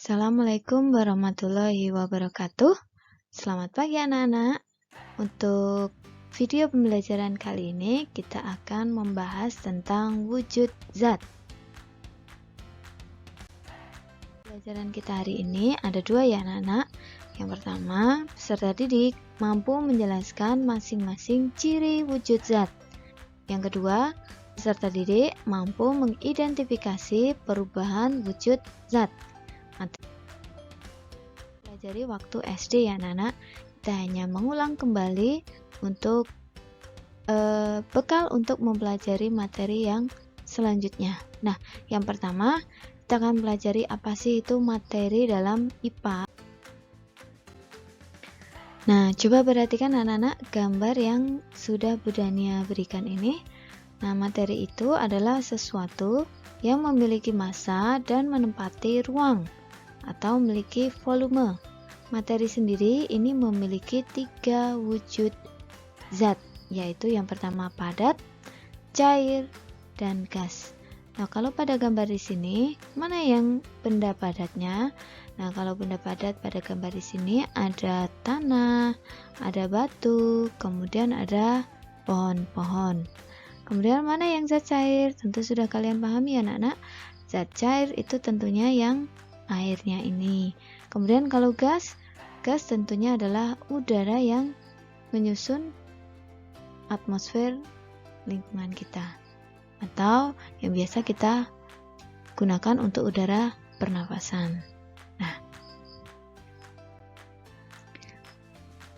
Assalamualaikum warahmatullahi wabarakatuh. Selamat pagi anak-anak. Untuk video pembelajaran kali ini kita akan membahas tentang wujud zat. Pembelajaran kita hari ini ada dua ya anak-anak. Yang pertama, peserta didik mampu menjelaskan masing-masing ciri wujud zat. Yang kedua, peserta didik mampu mengidentifikasi perubahan wujud zat. Pelajari waktu SD ya anak-anak, kita hanya mengulang kembali untuk bekal untuk mempelajari materi yang selanjutnya. Nah, yang pertama kita akan pelajari apa sih itu materi dalam IPA. Nah, coba perhatikan anak-anak gambar yang sudah Bu Dania berikan ini. Nah, materi itu adalah sesuatu yang memiliki massa dan menempati ruang atau memiliki volume. Materi sendiri ini memiliki 3 wujud zat, yaitu yang pertama padat, cair, dan gas. Nah, kalau pada gambar di sini, mana yang benda padatnya? Nah, kalau benda padat pada gambar di sini ada tanah, ada batu, kemudian ada pohon-pohon. Kemudian mana yang zat cair? Tentu sudah kalian pahami ya anak-anak. Zat cair itu tentunya yang airnya ini. Kemudian kalau gas tentunya adalah udara yang menyusun atmosfer lingkungan kita, atau yang biasa kita gunakan untuk udara pernapasan.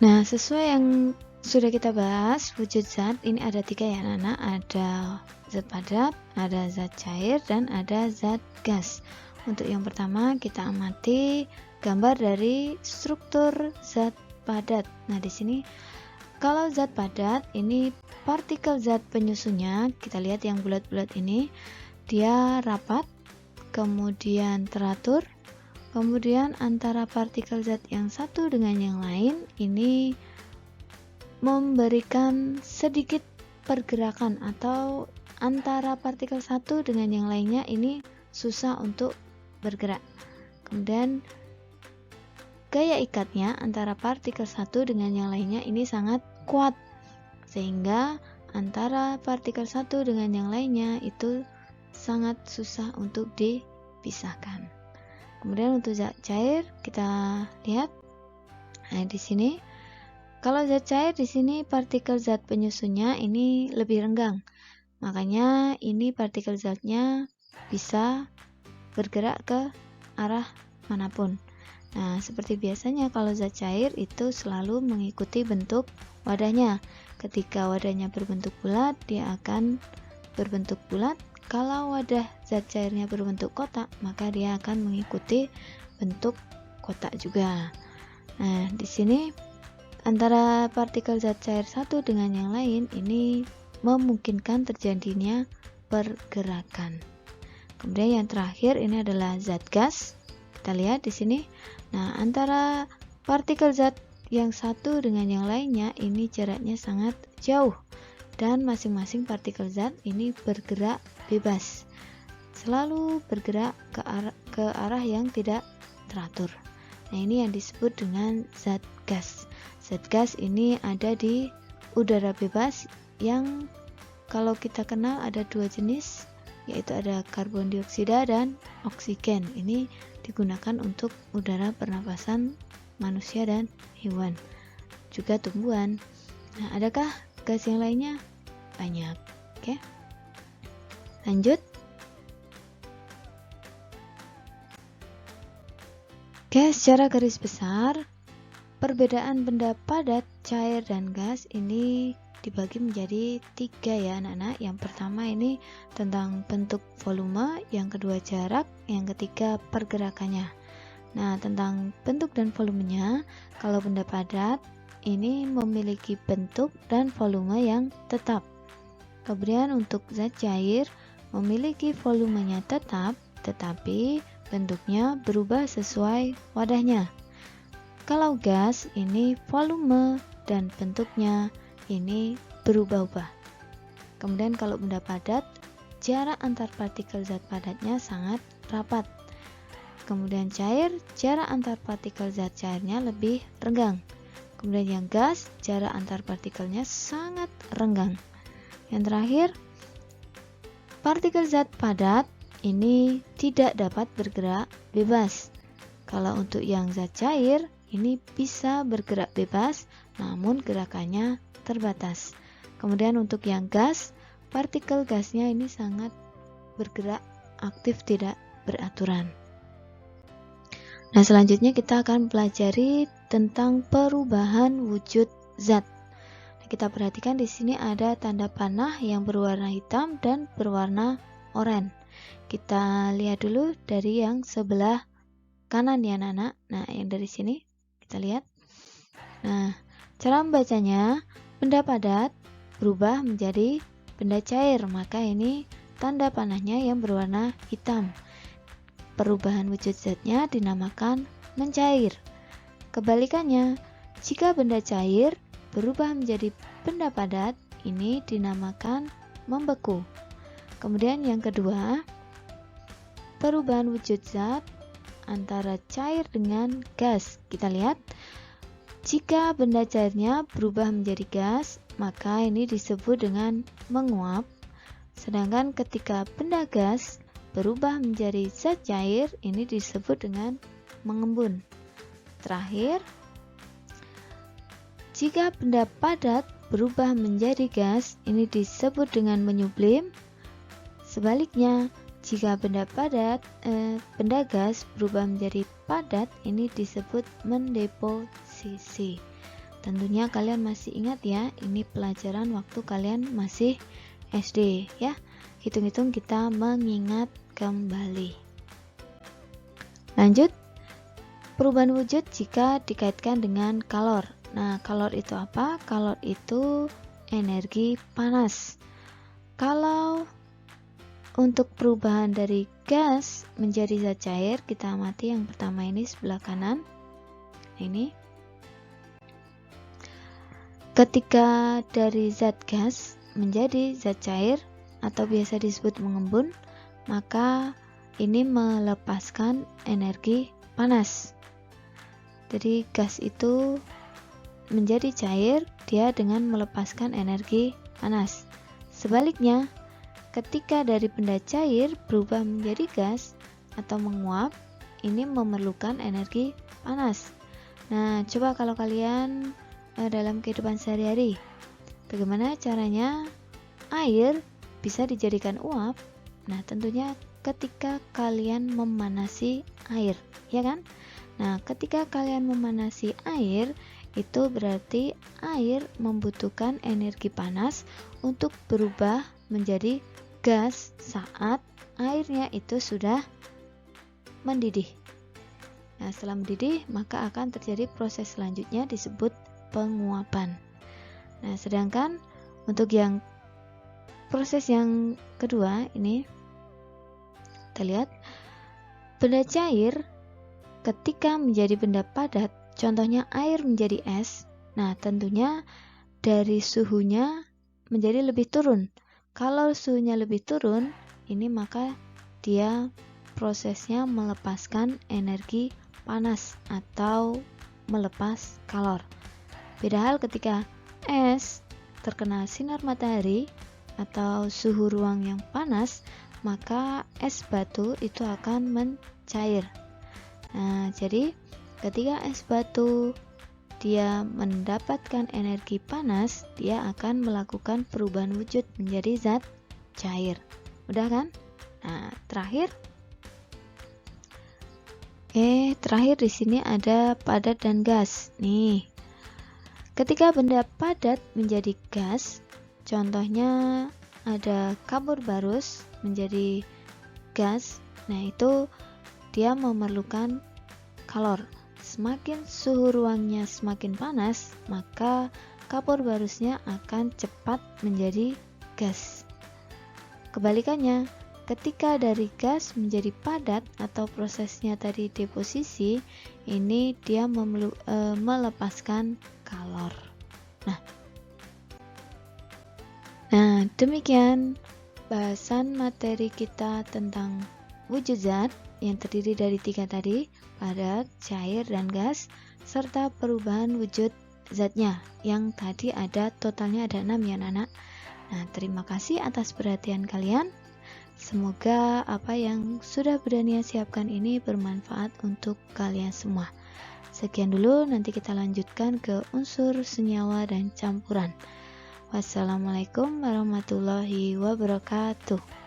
Nah, sesuai yang sudah kita bahas, wujud zat ini ada 3 ya anak-anak. Ada zat padat, ada zat cair, dan ada zat gas. Untuk yang pertama kita amati gambar dari struktur zat padat. Nah, di sini kalau zat padat ini partikel zat penyusunnya, kita lihat yang bulat-bulat ini, dia rapat, kemudian teratur, kemudian antara partikel zat yang satu dengan yang lain ini memberikan sedikit pergerakan, atau antara partikel satu dengan yang lainnya ini susah untuk bergerak. Kemudian gaya ikatnya antara partikel satu dengan yang lainnya ini sangat kuat, sehingga antara partikel satu dengan yang lainnya itu sangat susah untuk dipisahkan. Kemudian untuk zat cair kita lihat. Nah, di sini kalau zat cair di sini partikel zat penyusunnya ini lebih renggang. Makanya ini partikel zatnya bisa bergerak ke arah manapun. Nah, seperti biasanya kalau zat cair itu selalu mengikuti bentuk wadahnya. Ketika wadahnya berbentuk bulat, dia akan berbentuk bulat. Kalau wadah zat cairnya berbentuk kotak, maka dia akan mengikuti bentuk kotak juga. Nah, di sini antara partikel zat cair satu dengan yang lain ini memungkinkan terjadinya pergerakan. Kemudian yang terakhir ini adalah zat gas. Kita lihat di sini. Nah, antara partikel zat yang satu dengan yang lainnya ini jaraknya sangat jauh, dan masing-masing partikel zat ini bergerak bebas, selalu bergerak ke arah yang tidak teratur. Nah, ini yang disebut dengan zat gas. Zat gas ini ada di udara bebas yang kalau kita kenal ada 2 jenis, yaitu ada karbon dioksida dan oksigen. Ini digunakan untuk udara pernapasan manusia dan hewan, juga tumbuhan. Nah, adakah gas yang lainnya? Banyak. Oke. Lanjut. Oke, secara garis besar perbedaan benda padat, cair, dan gas ini dibagi menjadi 3 ya anak-anak. Yang pertama ini tentang bentuk volume, yang kedua jarak, yang ketiga pergerakannya. Nah, tentang bentuk dan volumenya, kalau benda padat ini memiliki bentuk dan volume yang tetap. Kemudian untuk zat cair memiliki volumenya tetap, tetapi bentuknya berubah sesuai wadahnya. Kalau gas ini volume dan bentuknya ini berubah-ubah. Kemudian kalau benda padat, jarak antar partikel zat padatnya sangat rapat. kemudian cair, jarak antar partikel zat cairnya lebih renggang. Kemudian yang gas, jarak antar partikelnya sangat renggang. Yang terakhir, partikel zat padat ini tidak dapat bergerak bebas. Kalau untuk yang zat cair, ini bisa bergerak bebas, namun gerakannya terbatas. Kemudian untuk yang gas, partikel gasnya ini sangat bergerak aktif, tidak beraturan. Nah, selanjutnya kita akan pelajari tentang perubahan wujud zat. Nah, kita perhatikan di sini ada tanda panah yang berwarna hitam dan berwarna oranye. Kita lihat dulu dari yang sebelah kanan ya anak-anak. Nah, yang dari sini kita lihat. Nah, cara membacanya, benda padat berubah menjadi benda cair, maka ini tanda panahnya yang berwarna hitam. Perubahan wujud zatnya dinamakan mencair. Kebalikannya, jika benda cair berubah menjadi benda padat, ini dinamakan membeku. Kemudian yang kedua, perubahan wujud zat antara cair dengan gas. Kita lihat, jika benda cairnya berubah menjadi gas, maka ini disebut dengan menguap. Sedangkan ketika benda gas berubah menjadi zat cair, ini disebut dengan mengembun. Terakhir, jika benda padat berubah menjadi gas, ini disebut dengan menyublim. Sebaliknya, jika benda gas berubah menjadi padat, ini disebut mendeposisi. Tentunya kalian masih ingat ya, ini pelajaran waktu kalian masih SD ya. Hitung-hitung kita mengingat kembali. Lanjut, perubahan wujud jika dikaitkan dengan kalor. Nah, kalor itu apa? Kalor itu energi panas. Kalau untuk perubahan dari gas menjadi zat cair, kita amati yang pertama ini sebelah kanan. Ini. Ketika dari zat gas menjadi zat cair atau biasa disebut mengembun, maka ini melepaskan energi panas. Jadi gas itu menjadi cair, dia dengan melepaskan energi panas. Sebaliknya, ketika dari benda cair berubah menjadi gas atau menguap, ini memerlukan energi panas. Nah, coba kalau kalian dalam kehidupan sehari-hari, bagaimana caranya air bisa dijadikan uap? Nah, tentunya ketika kalian memanasi air, ya kan? Nah, ketika kalian memanasi air, itu berarti air membutuhkan energi panas untuk berubah menjadi gas saat airnya itu sudah mendidih. Nah, setelah mendidih, maka akan terjadi proses selanjutnya disebut penguapan. Nah, sedangkan untuk yang proses yang kedua ini, kita lihat benda cair ketika menjadi benda padat, contohnya air menjadi es. Nah, tentunya dari suhunya menjadi lebih turun. Kalau suhunya lebih turun, ini maka dia prosesnya melepaskan energi panas atau melepas kalor. Beda hal ketika es terkena sinar matahari atau suhu ruang yang panas, maka es batu itu akan mencair. Nah, jadi ketika es batu dia mendapatkan energi panas, dia akan melakukan perubahan wujud menjadi zat cair. Udah kan? Nah, terakhir di sini ada padat dan gas. Nih, ketika benda padat menjadi gas, contohnya ada kapur barus menjadi gas. Nah, itu dia memerlukan kalor. Semakin suhu ruangnya semakin panas, maka kapur barusnya akan cepat menjadi gas. Kebalikannya, ketika dari gas menjadi padat atau prosesnya tadi deposisi, ini dia melepaskan kalor. Nah, demikian bahasan materi kita tentang wujud zat yang terdiri dari 3 tadi, padat, cair, dan gas, serta perubahan wujud zatnya yang tadi totalnya ada 6 ya anak-anak. Nah, terima kasih atas perhatian kalian. Semoga apa yang sudah Dania siapkan ini bermanfaat untuk kalian semua. Sekian dulu, nanti kita lanjutkan ke unsur senyawa dan campuran. Wassalamualaikum warahmatullahi wabarakatuh.